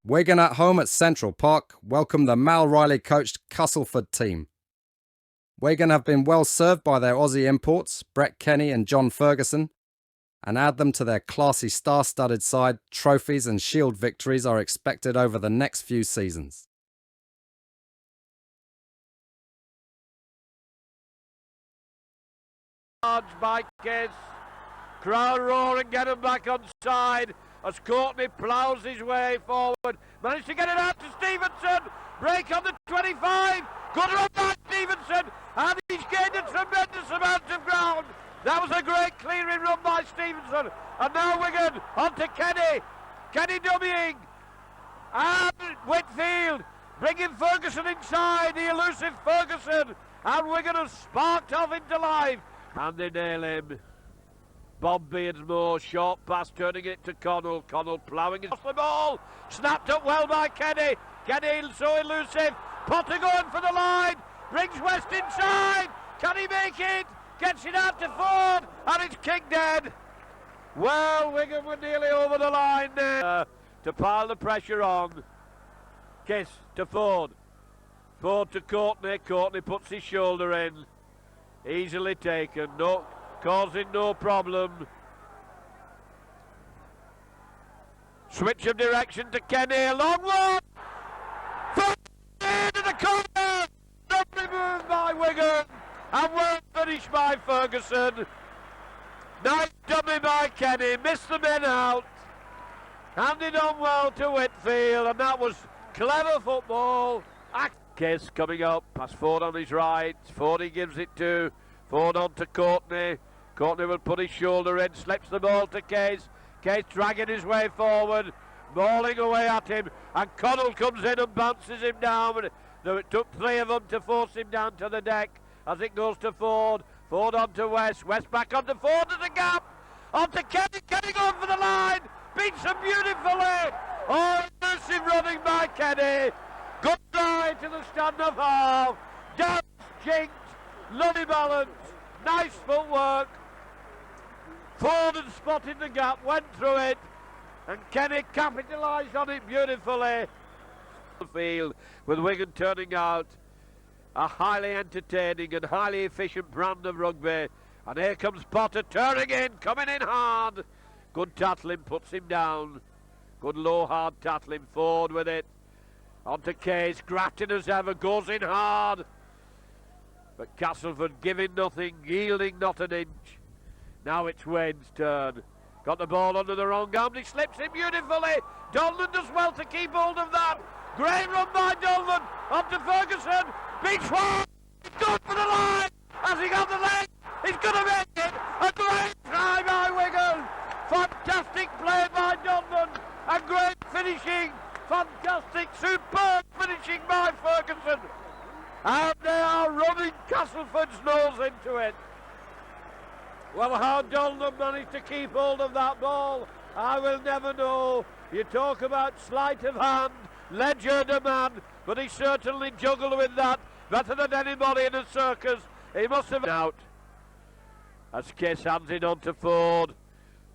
Wigan at home at Central Park welcome the Mal Riley-coached Castleford team. Wigan have been well served by their Aussie imports, Brett Kenny and John Ferguson, and add them to their classy star-studded side, trophies and shield victories are expected over the next few seasons. By Kiss, crowd roar and get him back on side as Courtney ploughs his way forward. Managed to get it out to Stevenson. Break on the 25. Good run by Stevenson, and he's gained a tremendous amount of ground. That was a great clearing run by Stevenson. And now Wigan on to Kenny. Kenny dummying. And Whitfield bringing Ferguson inside, the elusive Ferguson. And Wigan has sparked off into life. And they nail him. Bob Beardsmore, short pass, turning it to Connell. Connell ploughing across the ball. Snapped up well by Kenny. Kenny so elusive. Potter going for the line. Brings West inside. Can he make it? Gets it out to Ford. And it's kicked dead. Well, Wigan were nearly over the line there. To pile the pressure on. Kiss to Ford. Ford to Courtney. Courtney puts his shoulder in. Easily taken, no, causing no problem. Switch of direction to Kenny, a long one. Into the corner. Lovely move by Wigan, and well finished by Ferguson. Nice dummy by Kenny, missed the men out. Handed on well to Whitfield, and that was clever football. Kiss coming up, past Ford on his right. Ford he gives it to. Ford on to Courtney. Courtney will put his shoulder in, slips the ball to Case. Case dragging his way forward, mauling away at him, and Connell comes in and bounces him down. It took three of them to force him down to the deck as it goes to Ford. Ford on to West. West back on to Ford at the gap. On to Kenny. Kenny going for the line. Beats him beautifully. Oh, elusive running by Kenny. Good try to the stand-up half. Down, jinked, lovely balance, nice footwork. Ford had spotted the gap, went through it, and Kenny capitalised on it beautifully. Field with Wigan turning out a highly entertaining and highly efficient brand of rugby. And here comes Potter turning in, coming in hard. Good tackling, puts him down. Good low hard tackling, Ford with it. On to Case, grafting as ever, goes in hard. But Castleford giving nothing, yielding not an inch. Now it's Wayne's turn. Got the ball under the wrong arm, he slips it beautifully. Donlan does well to keep hold of that. Great run by Donlan, on to Ferguson. Beats one, he's gone for the line. Has he got the leg? He's going to make it. A great try by Wigan. Fantastic play by Donlan. A great finishing. Fantastic, superb finishing by Ferguson. And they are rubbing Castleford's nose into it. Well, how Donlan managed to keep hold of that ball, I will never know. You talk about sleight of hand, legend a man, but he certainly juggled with that better than anybody in a circus. He must have out. As Kiss hands it on to Ford,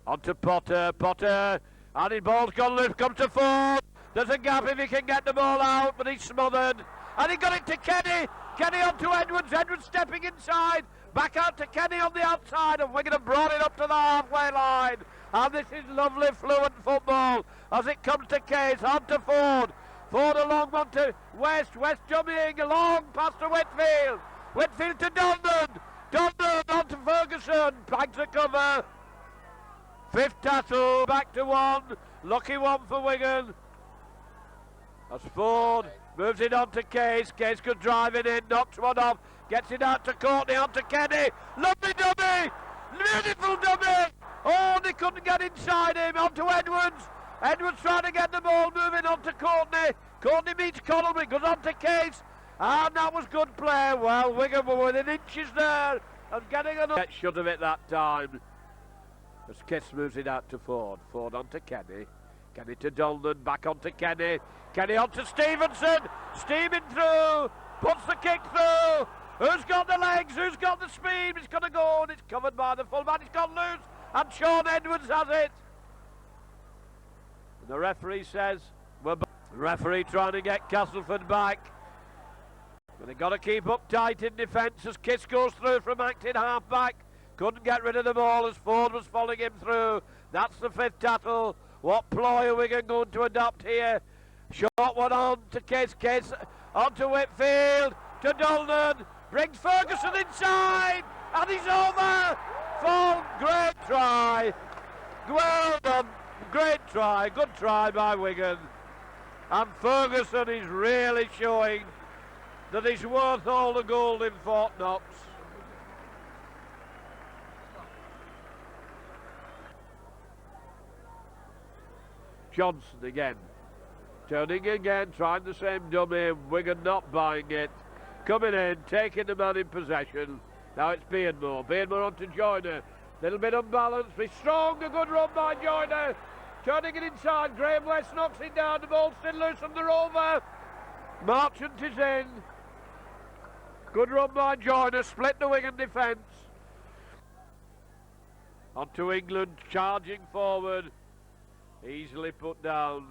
on to Potter, Potter, and his ball's gone loose, comes to Ford. There's a gap if he can get the ball out, but he's smothered. And he got it to Kenny. Kenny on to Edwards. Edwards stepping inside. Back out to Kenny on the outside. And Wigan have brought it up to the halfway line. And this is lovely, fluent football as it comes to Case. On to Ford. Ford along one to West. West jumping along past to Whitfield. Whitfield to Donlan. Donlan on to Ferguson. Bags a cover. Fifth tackle. Back to one. Lucky one for Wigan. As Ford moves it on to Case. Case could drive it in, knocks one off, gets it out to Courtney, on to Kenny. Lovely dummy! Beautiful dummy! Oh, they couldn't get inside him. On to Edwards. Edwards trying to get the ball, moving on to Courtney. Courtney meets Connell, but goes on to Case. And that was good play. Well, Wigan were within inches there of getting another. Get shut of it that time. As Case moves it out to Ford. Ford on to Kenny. Kenny to Donlan, back on to Kenny. Kenny on to Stevenson, steaming through, puts the kick through. Who's got the legs? Who's got the speed? It's going to go, and it's covered by the fullback. It's gone loose, and Sean Edwards has it. And the referee says, we're Referee trying to get Castleford back. But they've got to keep up tight in defence as Kiss goes through from acting half-back. Couldn't get rid of the ball as Ford was following him through. That's the fifth tackle. What ploy are Wigan going to adopt here? Short one on to Kiss. Kiss on to Whitfield. To Dolnan. Brings Ferguson inside. And he's over. Ford, great try. Well done. Great try. Good try by Wigan. And Ferguson is really showing that he's worth all the gold in Fort Knox. Johnson again. Turning again, trying the same dummy. Wigan not buying it. Coming in, taking the man in possession. Now it's Beardmore. Beardmore on to Joyner. Little bit unbalanced. He's strong. A good run by Joyner. Turning it inside. Graham West knocks it down. The ball still loose from the rover. Marchant is in. Good run by Joyner. Split the Wigan defence. On to England. Charging forward. Easily put down.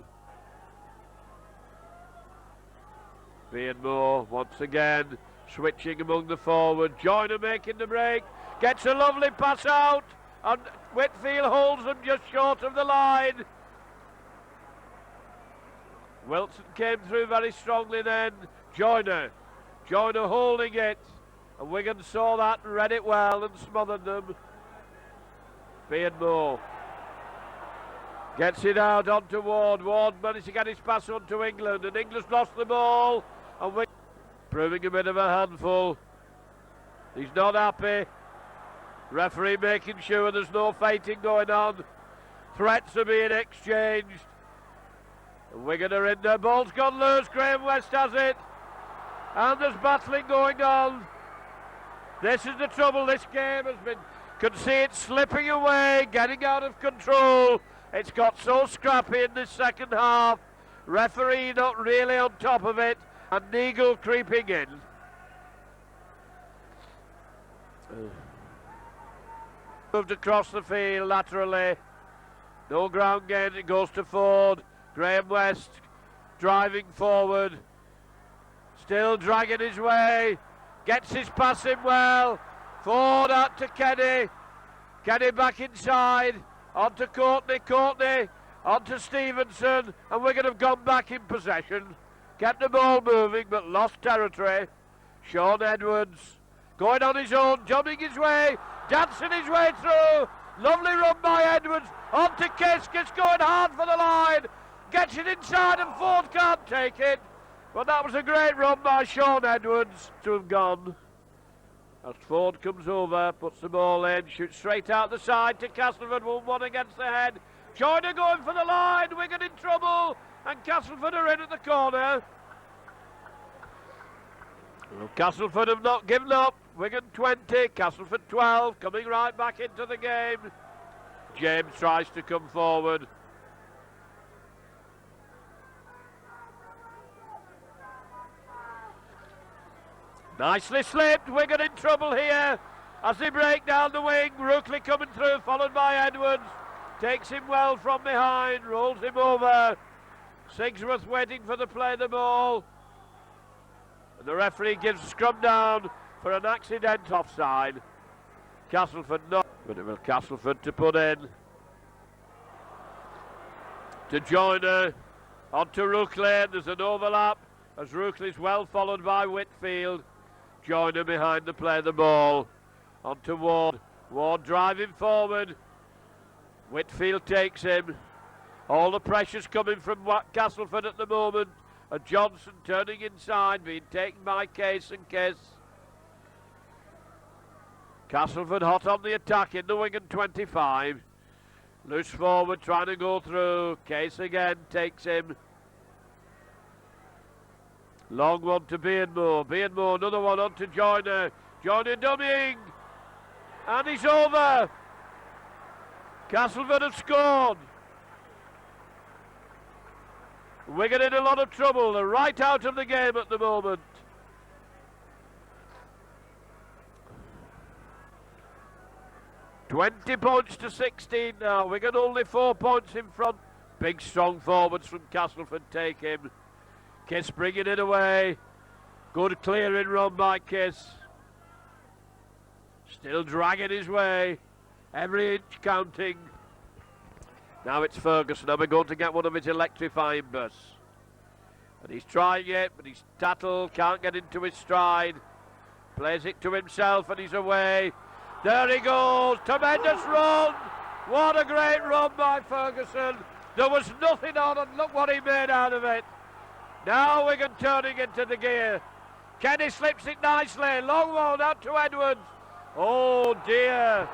Beardmore once again switching among the forward. Joyner making the break. Gets a lovely pass out. And Whitfield holds them just short of the line. Wilson came through very strongly then. Joyner holding it. And Wigan saw that and read it well and smothered them. Beardmore gets it out onto Ward. Ward managed to get his pass onto England, and England's lost the ball. And Wigan proving a bit of a handful. He's not happy. Referee making sure there's no fighting going on. Threats are being exchanged. And Wigan are in there. Ball's gone loose. Graham West has it. And there's battling going on. This is the trouble. This game has been, can see it slipping away, getting out of control. It's got so scrappy in this second half. Referee not really on top of it. And Neagle creeping in. Moved across the field laterally. No ground gain. It goes to Ford. Graham West driving forward. Still dragging his way. Gets his pass in well. Ford out to Kenny. Kenny back inside. On to Courtney. Courtney on to Stevenson. And we're going to have gone back in possession. Kept the ball moving but lost territory. Sean Edwards going on his own. Jumping his way. Dancing his way through. Lovely run by Edwards. On to Kiss. Kiss going hard for the line. Gets it inside and Ford can't take it. But that was a great run by Sean Edwards to have gone. As Ford comes over, puts the ball in, shoots straight out the side to Castleford, 1-1 against the head. Joyner going for the line, Wigan in trouble, and Castleford are in at the corner. Well, Castleford have not given up. Wigan 20, Castleford 12, coming right back into the game. James tries to come forward. Nicely slipped, Wigan in trouble here as they break down the wing. Rookley coming through, followed by Edwards. Takes him well from behind, rolls him over. Sigsworth waiting for the play the ball. And the referee gives scrum down for an accident offside. Castleford not, but it will Castleford to put in. To Joyner, on to Rookley, and there's an overlap as Rookley's well followed by Whitfield. Joyner behind the play the ball. On to Ward. Ward driving forward. Whitfield takes him. All the pressure's coming from Castleford at the moment. And Johnson turning inside, being taken by Case and Kiss. Castleford hot on the attack in the Wigan 25. Loose forward, trying to go through. Case again takes him. Long one to Beardmore. Beardmore, another one on to Joyner. Joyner dummying. And he's over. Castleford have scored. Wigan in a lot of trouble. They're right out of the game at the moment. £20 points to 16 now. Wigan only 4 points in front Big strong forwards from Castleford take him. Kiss bringing it away. Good clearing run by Kiss. Still dragging his way. Every inch counting. Now it's Ferguson. Are we going to get one of his electrifying bursts? And he's trying it, but he's tattled, can't get into his stride. Plays it to himself and he's away. There he goes. Tremendous run. What a great run by Ferguson. There was nothing on and look what he made out of it. Now Wigan turning into the gear. Kenny slips it nicely. Long one out to Edwards. Oh dear.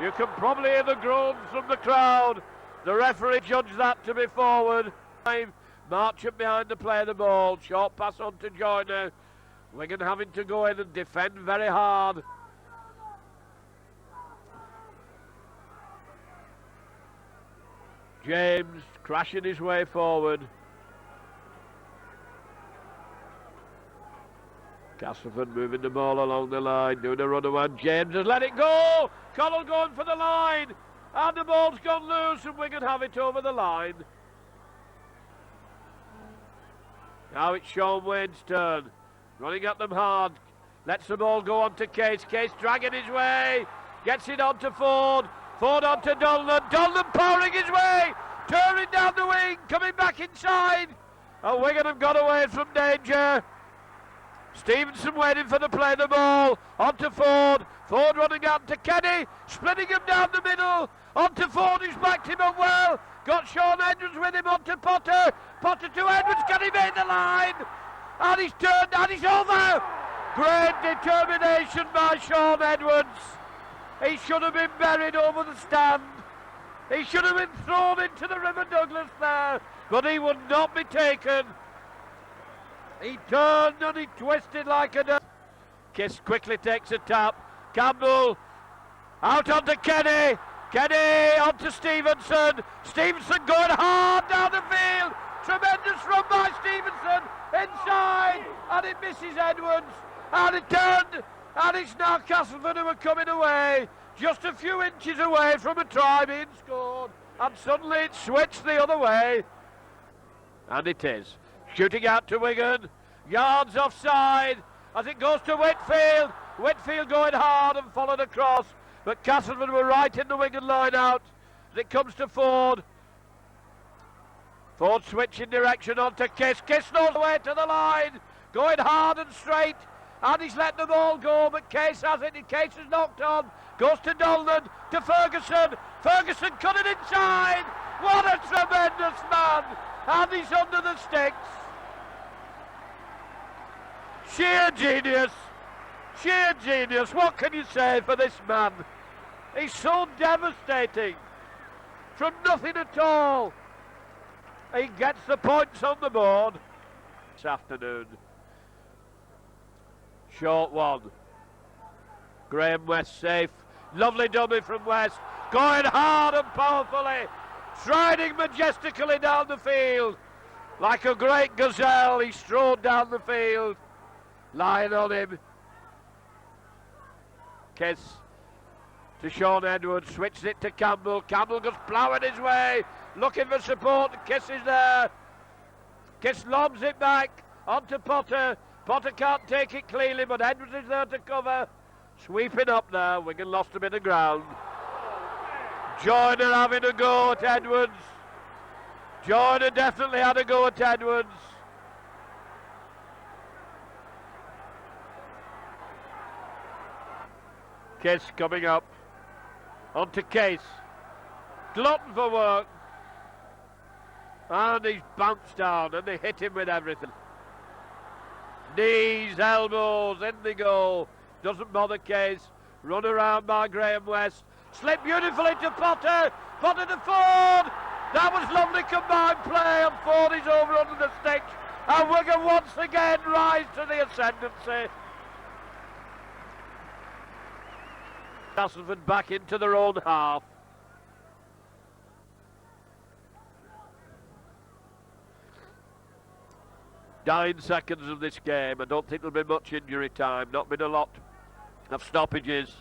You can probably hear the groans from the crowd. The referee judged that to be forward. Marchant behind to play the ball. Short pass on to Joyner. Wigan having to go in and defend very hard. James crashing his way forward. Castleford moving the ball along the line, doing a run around. James has let it go. Connell going for the line. And the ball's gone loose and Wigan have it over the line. Now it's Sean Wayne's turn. Running at them hard. Lets the ball go on to Case. Case dragging his way. Gets it on to Ford. Ford on to Dolan. Dolan powering his way. Turning down the wing. Coming back inside. And Wigan have got away from danger. Stevenson waiting for the play the ball. On to Ford. Ford running out to Kenny. Splitting him down the middle. On to Ford who's backed him up well. Got Sean Edwards with him on to Potter. Potter to Edwards. Can he make the line? And he's turned and he's over. Great determination by Sean Edwards. He should have been buried over the stand. He should have been thrown into the River Douglas there. But he would not be taken. He turned and he twisted like a duck. Kiss quickly takes a tap. Campbell out onto Kenny. Kenny onto Stevenson. Stevenson going hard down the field. Tremendous run by Stevenson. Inside. And it misses Edwards. And it turned. And it's now Castleford who are coming away. Just a few inches away from a try being scored. And suddenly it switched the other way. And it is. Shooting out to Wigan. Yards offside. As it goes to Whitfield. Whitfield going hard and followed across. But Castleford were right in the Wigan line out. As it comes to Ford. Ford switching direction onto Kiss. Kiss knows the way to the line. Going hard and straight. And he's let the ball go, but Case has it. Case is knocked on. Goes to Dolan, to Ferguson. Ferguson cut it inside. What a tremendous man. And he's under the sticks. Sheer genius. Sheer genius. What can you say for this man? He's so devastating. From nothing at all. He gets the points on the board this afternoon. Short one. Graham West safe. Lovely dummy from West. Going hard and powerfully. Striding majestically down the field. Like a great gazelle, he strode down the field. Lying on him. Kiss to Sean Edwards. Switches it to Campbell. Campbell goes ploughing his way. Looking for support. Kiss is there. Kiss lobs it back. Onto Potter. Potter can't take it cleanly, but Edwards is there to cover. Sweeping up there. Wigan lost a bit of ground. Joyner having a go at Edwards. Joyner definitely had a go at Edwards. Kiss coming up. Onto Case. Glutton for work. And he's bounced down and they hit him with everything. Knees, elbows, in they go. Doesn't bother Case. Run around by Graham West. Slip beautifully to Potter. Potter to Ford. That was lovely combined play and Ford is over under the sticks. And Wigan once again rise to the ascendancy. Castleford back into their own half. Nine seconds of this game. I don't think there'll be much injury time. Not been a lot of stoppages.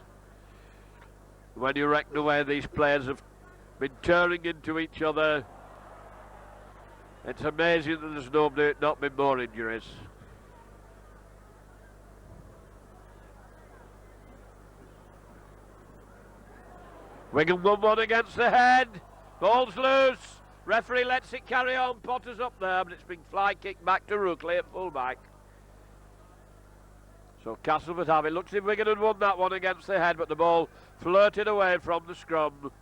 When you reckon away these players have been turning into each other. It's amazing that there's not been more injuries. Wigan 1-1 against the head. Ball's loose. Referee lets it carry on. Potter's up there, but it's been fly kicked back to Rookley at full-back. So Castleford have it. Looks as if Wigan had won that one against the head, but the ball flirted away from the scrum.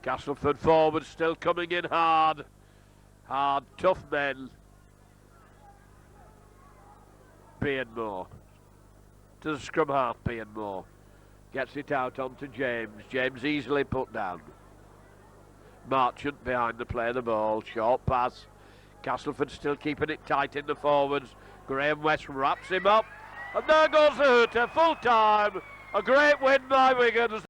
Castleford forward still coming in hard. Hard, tough men. Beardmore. To the scrum half, Beardmore. Gets it out onto James. James easily put down. Marchant behind the play of the ball. Short pass. Castleford still keeping it tight in the forwards. Graham West wraps him up. And there goes the hooter, full time. A great win by Wigan.